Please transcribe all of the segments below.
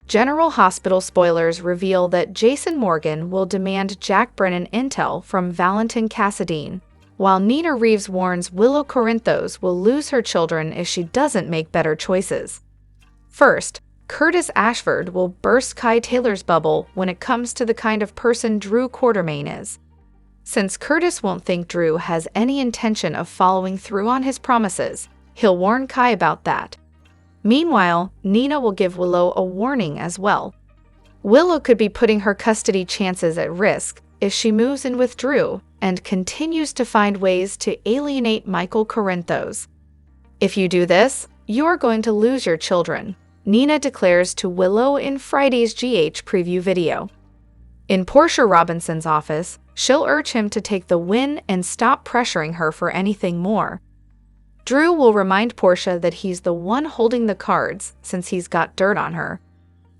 General Hospital spoilers reveal that Jason Morgan will demand Jack Brennan intel from Valentin Cassadine, while Nina Reeves warns Willow Corinthos will lose her children if she doesn't make better choices. First, Curtis Ashford will burst Kai Taylor's bubble when it comes to the kind of person Drew Quartermain is. Since Curtis won't think Drew has any intention of following through on his promises, he'll warn Kai about that. Meanwhile, Nina will give Willow a warning as well. Willow could be putting her custody chances at risk if she moves in with Drew and continues to find ways to alienate Michael Corinthos. If you do this, you're going to lose your children, Nina declares to Willow in Friday's GH preview video. In Portia Robinson's office, she'll urge him to take the win and stop pressuring her for anything more. Drew will remind Portia that he's the one holding the cards since he's got dirt on her.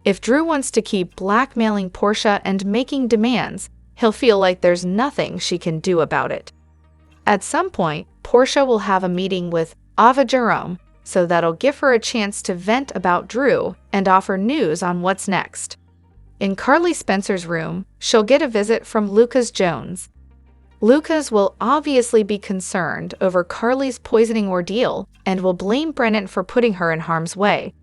If Drew wants to keep blackmailing Portia and making demands, he'll feel like there's nothing she can do about it. At some point, Portia will have a meeting with Ava Jerome, so that'll give her a chance to vent about Drew and offer news on what's next. In Carly Spencer's room, she'll get a visit from Lucas Jones. Lucas will obviously be concerned over Carly's poisoning ordeal and will blame Brennan for putting her in harm's way.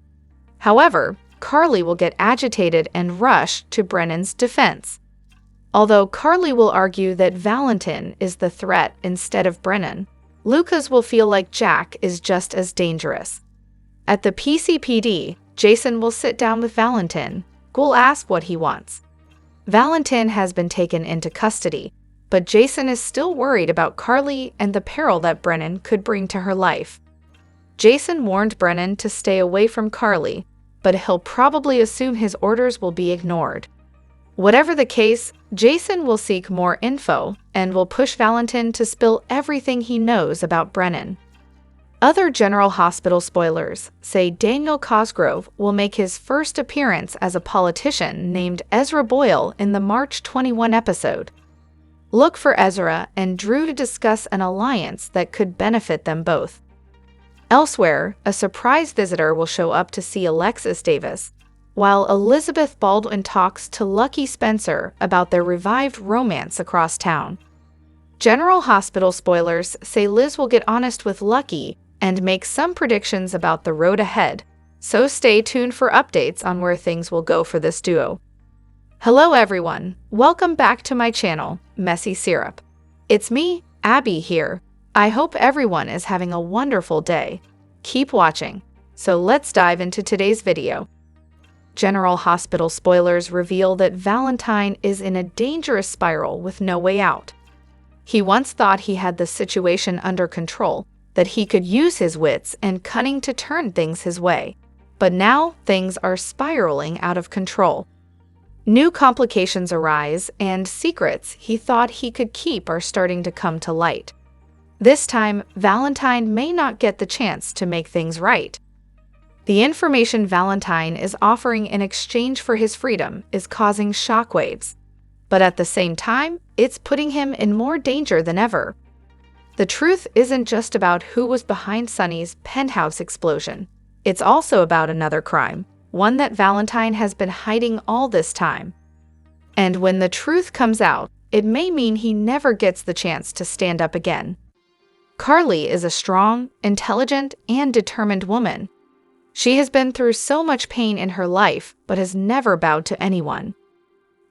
However, Carly will get agitated and rush to Brennan's defense. Although Carly will argue that Valentin is the threat instead of Brennan, Lucas will feel like Jack is just as dangerous. At the PCPD, Jason will sit down with Valentin, who will ask what he wants. Valentin has been taken into custody, but Jason is still worried about Carly and the peril that Brennan could bring to her life. Jason warned Brennan to stay away from Carly, but he'll probably assume his orders will be ignored. Whatever the case, Jason will seek more info and will push Valentin to spill everything he knows about Brennan. Other General Hospital spoilers say Daniel Cosgrove will make his first appearance as a politician named Ezra Boyle in the March 21 episode. Look for Ezra and Drew to discuss an alliance that could benefit them both. Elsewhere, a surprise visitor will show up to see Alexis Davis, while Elizabeth Baldwin talks to Lucky Spencer about their revived romance across town. General Hospital spoilers say Liz will get honest with Lucky and make some predictions about the road ahead, so stay tuned for updates on where things will go for this duo. Hello everyone, welcome back to my channel, Messy Syrup. It's me, Abby here. I hope everyone is having a wonderful day. Keep watching. So let's dive into today's video. General Hospital spoilers reveal that Valentin is in a dangerous spiral with no way out. He once thought he had the situation under control, that he could use his wits and cunning to turn things his way. But now things are spiraling out of control. New complications arise, and secrets he thought he could keep are starting to come to light. This time, Valentin may not get the chance to make things right. The information Valentin is offering in exchange for his freedom is causing shockwaves, but at the same time, it's putting him in more danger than ever. The truth isn't just about who was behind Sonny's penthouse explosion. It's also about another crime, one that Valentin has been hiding all this time. And when the truth comes out, it may mean he never gets the chance to stand up again. Carly is a strong, intelligent, and determined woman. She has been through so much pain in her life, but has never bowed to anyone.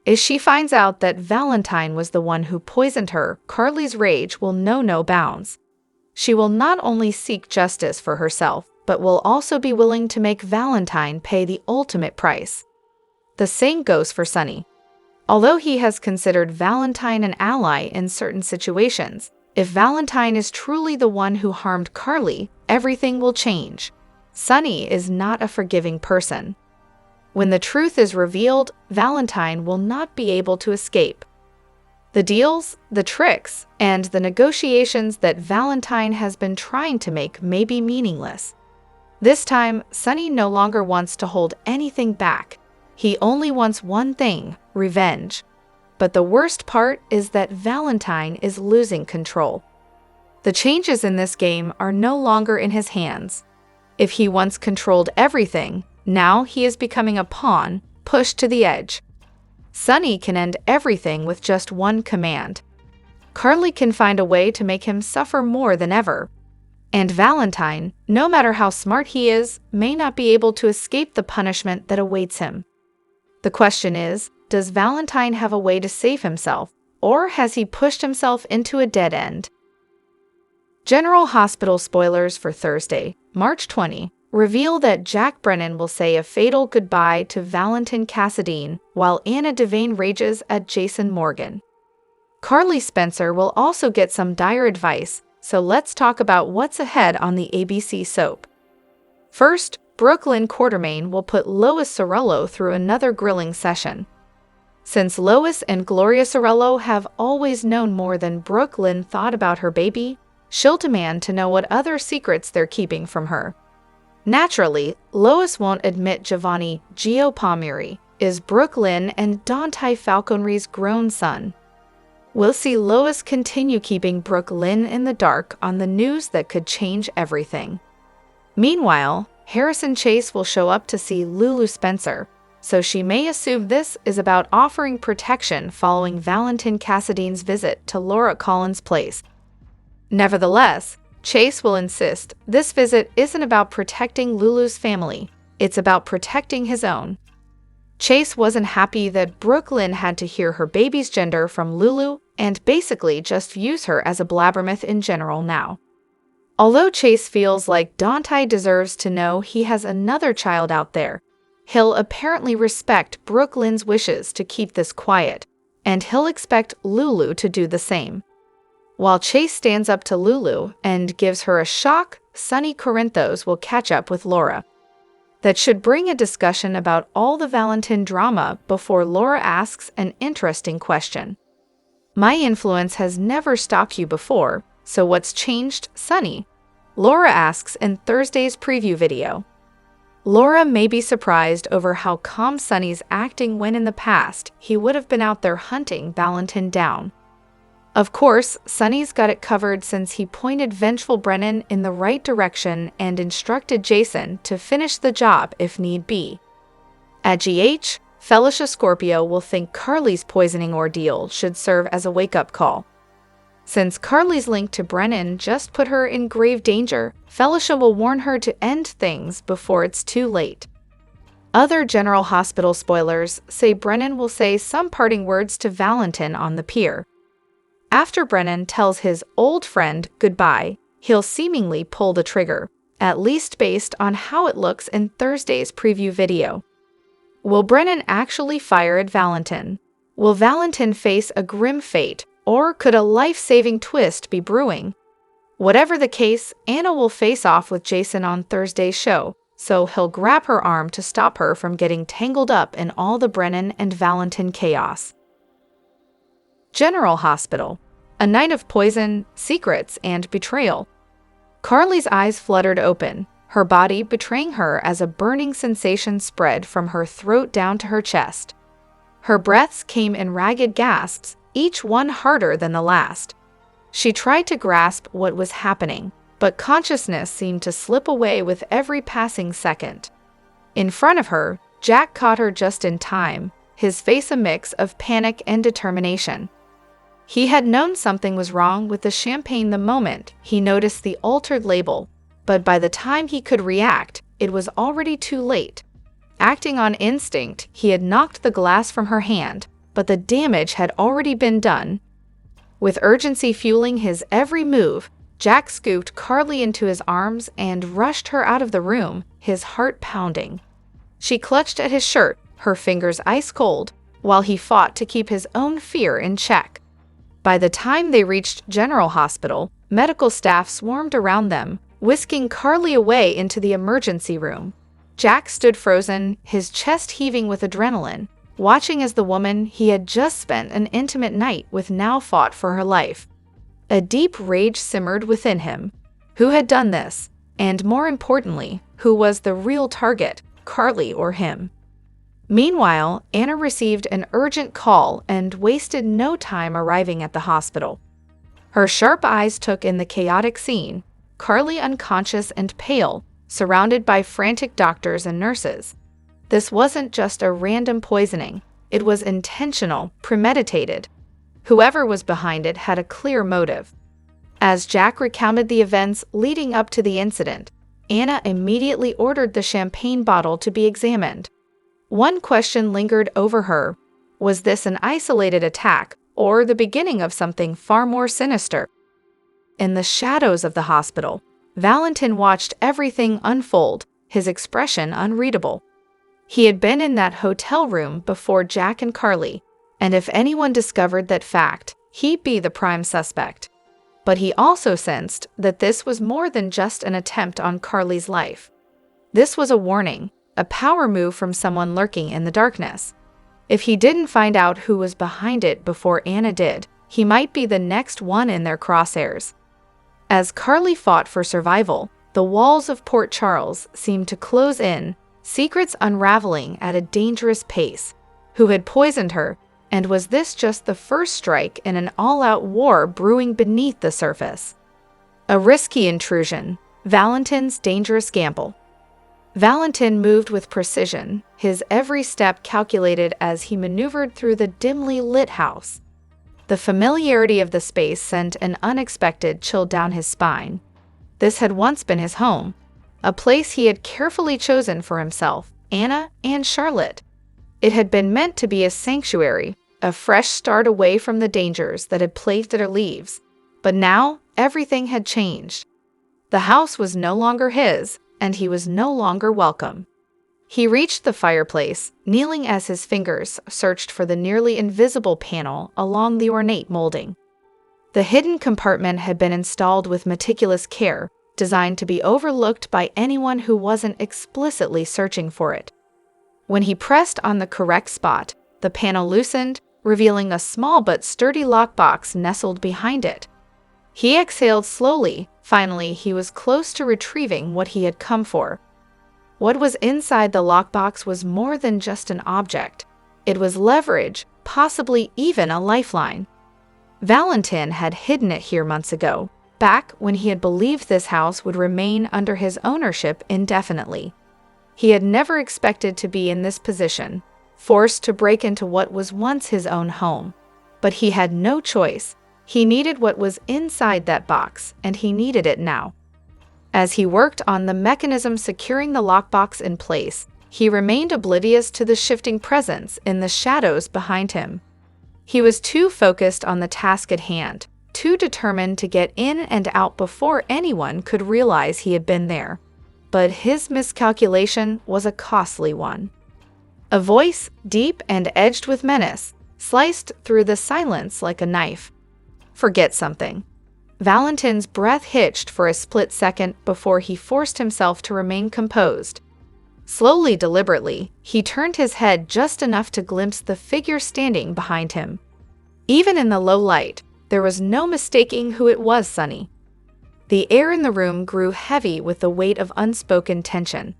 If she finds out that Valentin was the one who poisoned her, Carly's rage will know no bounds. She will not only seek justice for herself, but will also be willing to make Valentin pay the ultimate price. The same goes for Sonny. Although he has considered Valentin an ally in certain situations, if Valentin is truly the one who harmed Carly, everything will change. Sonny is not a forgiving person. When the truth is revealed, Valentin will not be able to escape. The deals, the tricks, and the negotiations that Valentin has been trying to make may be meaningless. This time, Sonny no longer wants to hold anything back. He only wants one thing: revenge. But the worst part is that Valentin is losing control. The changes in this game are no longer in his hands. If he once controlled everything, Now he is becoming a pawn, pushed to the edge. Sonny can end everything with just one command. Carly can find a way to make him suffer more than ever. And Valentin, no matter how smart he is, may not be able to escape the punishment that awaits him. The question is, does Valentin have a way to save himself, or has he pushed himself into a dead end? General Hospital spoilers for Thursday, March 20, reveal that Jack Brennan will say a fatal goodbye to Valentin Cassadine while Anna Devane rages at Jason Morgan. Carly Spencer will also get some dire advice, so let's talk about what's ahead on the ABC soap. First, Brooklyn Quartermain will put Lois Sorello through another grilling session. Since Lois and Gloria Sorello have always known more than Brooklyn thought about her baby, she'll demand to know what other secrets they're keeping from her. Naturally, Lois won't admit Giovanni Gio Palmieri is Brooklyn and Dante Falconeri's grown son. We'll see Lois continue keeping Brooklyn in the dark on the news that could change everything. Meanwhile, Harrison Chase will show up to see Lulu Spencer, so she may assume this is about offering protection following Valentin Cassadine's visit to Laura Collins' place. Nevertheless, Chase will insist this visit isn't about protecting Lulu's family, it's about protecting his own. Chase wasn't happy that Brooklyn had to hear her baby's gender from Lulu and basically just views her as a blabbermouth in general now. Although Chase feels like Dante deserves to know he has another child out there, he'll apparently respect Brooklyn's wishes to keep this quiet, and he'll expect Lulu to do the same. While Chase stands up to Lulu and gives her a shock, Sonny Corinthos will catch up with Laura. That should bring a discussion about all the Valentin drama before Laura asks an interesting question. My influence has never stopped you before, so what's changed, Sonny? Laura asks in Thursday's preview video. Laura may be surprised over how calm Sonny's acting when in the past he would have been out there hunting Valentin down. Of course, Sonny's got it covered since he pointed vengeful Brennan in the right direction and instructed Jason to finish the job if need be. At GH, Felicia Scorpio will think Carly's poisoning ordeal should serve as a wake-up call. Since Carly's link to Brennan just put her in grave danger, Felicia will warn her to end things before it's too late. Other General Hospital spoilers say Brennan will say some parting words to Valentin on the pier. After Brennan tells his old friend goodbye, he'll seemingly pull the trigger, at least based on how it looks in Thursday's preview video. Will Brennan actually fire at Valentin? Will Valentin face a grim fate, or could a life-saving twist be brewing? Whatever the case, Anna will face off with Jason on Thursday's show, so he'll grab her arm to stop her from getting tangled up in all the Brennan and Valentin chaos. General Hospital. A night of poison, secrets, and betrayal. Carly's eyes fluttered open, her body betraying her as a burning sensation spread from her throat down to her chest. Her breaths came in ragged gasps, each one harder than the last. She tried to grasp what was happening, but consciousness seemed to slip away with every passing second. In front of her, Jack caught her just in time, his face a mix of panic and determination. He had known something was wrong with the champagne the moment he noticed the altered label, but by the time he could react, it was already too late. Acting on instinct, he had knocked the glass from her hand, but the damage had already been done. With urgency fueling his every move, Jack scooped Carly into his arms and rushed her out of the room, his heart pounding. She clutched at his shirt, her fingers ice cold, while he fought to keep his own fear in check. By the time they reached General Hospital, medical staff swarmed around them, whisking Carly away into the emergency room. Jack stood frozen, his chest heaving with adrenaline, watching as the woman he had just spent an intimate night with now fought for her life. A deep rage simmered within him. Who had done this? And more importantly, who was the real target, Carly or him? Meanwhile, Anna received an urgent call and wasted no time arriving at the hospital. Her sharp eyes took in the chaotic scene, Carly unconscious and pale, surrounded by frantic doctors and nurses. This wasn't just a random poisoning. It was intentional, premeditated. Whoever was behind it had a clear motive. As Jack recounted the events leading up to the incident, Anna immediately ordered the champagne bottle to be examined. One question lingered over her. Was this an isolated attack, or the beginning of something far more sinister? In the shadows of the hospital, Valentin watched everything unfold, his expression unreadable. He had been in that hotel room before Jack and Carly, and if anyone discovered that fact, he'd be the prime suspect. But he also sensed that this was more than just an attempt on Carly's life. This was a warning, a power move from someone lurking in the darkness. If he didn't find out who was behind it before Anna did, he might be the next one in their crosshairs. As Carly fought for survival, the walls of Port Charles seemed to close in, secrets unraveling at a dangerous pace. Who had poisoned her, and was this just the first strike in an all-out war brewing beneath the surface? A risky intrusion, Valentin's dangerous gamble. Valentin moved with precision, his every step calculated as he maneuvered through the dimly lit house. The familiarity of the space sent an unexpected chill down his spine. This had once been his home, a place he had carefully chosen for himself, Anna, and Charlotte. It had been meant to be a sanctuary, a fresh start away from the dangers that had plagued their lives. But now, everything had changed. The house was no longer his, and he was no longer welcome. He reached the fireplace, kneeling as his fingers searched for the nearly invisible panel along the ornate molding. The hidden compartment had been installed with meticulous care, designed to be overlooked by anyone who wasn't explicitly searching for it. When he pressed on the correct spot, the panel loosened, revealing a small but sturdy lockbox nestled behind it. He exhaled slowly. Finally, he was close to retrieving what he had come for. What was inside the lockbox was more than just an object. It was leverage, possibly even a lifeline. Valentin had hidden it here months ago, back when he had believed this house would remain under his ownership indefinitely. He had never expected to be in this position, forced to break into what was once his own home. But he had no choice. He needed what was inside that box, and he needed it now. As he worked on the mechanism securing the lockbox in place, he remained oblivious to the shifting presence in the shadows behind him. He was too focused on the task at hand, too determined to get in and out before anyone could realize he had been there. But his miscalculation was a costly one. A voice, deep and edged with menace, sliced through the silence like a knife. Forget something. Valentin's breath hitched for a split second before he forced himself to remain composed. Slowly, deliberately, he turned his head just enough to glimpse the figure standing behind him. Even in the low light, there was no mistaking who it was. Sonny. The air in the room grew heavy with the weight of unspoken tension.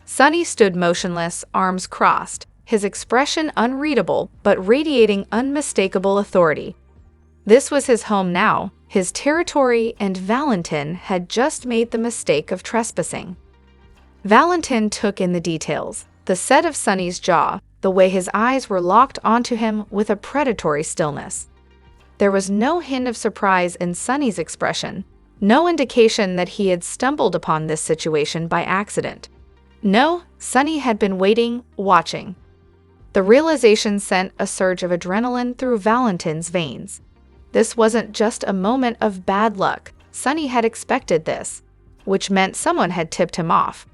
Sonny stood motionless, arms crossed, his expression unreadable but radiating unmistakable authority. This was his home now, his territory, and Valentin had just made the mistake of trespassing. Valentin took in the details, the set of Sonny's jaw, the way his eyes were locked onto him with a predatory stillness. There was no hint of surprise in Sonny's expression, no indication that he had stumbled upon this situation by accident. No, Sonny had been waiting, watching. The realization sent a surge of adrenaline through Valentin's veins. This wasn't just a moment of bad luck. Sonny had expected this, which meant someone had tipped him off.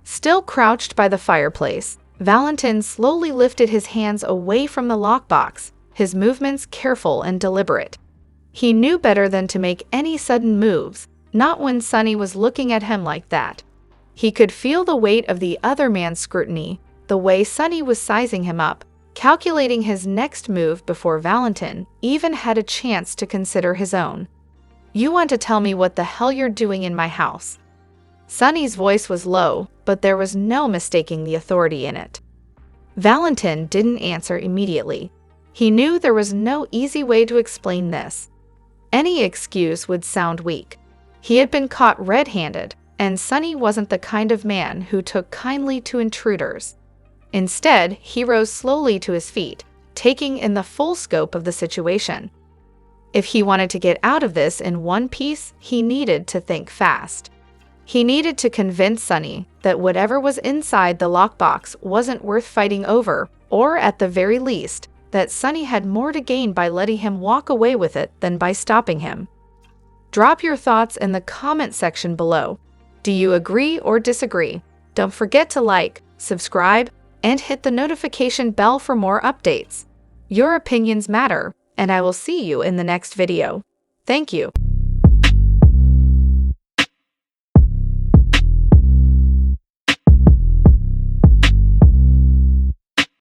Still crouched by the fireplace, Valentin slowly lifted his hands away from the lockbox, his movements careful and deliberate. He knew better than to make any sudden moves, not when Sonny was looking at him like that. He could feel the weight of the other man's scrutiny, the way Sonny was sizing him up, calculating his next move before Valentin even had a chance to consider his own. "You want to tell me what the hell you're doing in my house?" Sonny's voice was low, but there was no mistaking the authority in it. Valentin didn't answer immediately. He knew there was no easy way to explain this. Any excuse would sound weak. He had been caught red-handed, and Sonny wasn't the kind of man who took kindly to intruders. Instead, he rose slowly to his feet, taking in the full scope of the situation. If he wanted to get out of this in one piece, he needed to think fast. He needed to convince Sonny that whatever was inside the lockbox wasn't worth fighting over, or at the very least, that Sonny had more to gain by letting him walk away with it than by stopping him. Drop your thoughts in the comment section below. Do you agree or disagree? Don't forget to like, subscribe, and hit the notification bell for more updates. Your opinions matter, and I will see you in the next video. Thank you.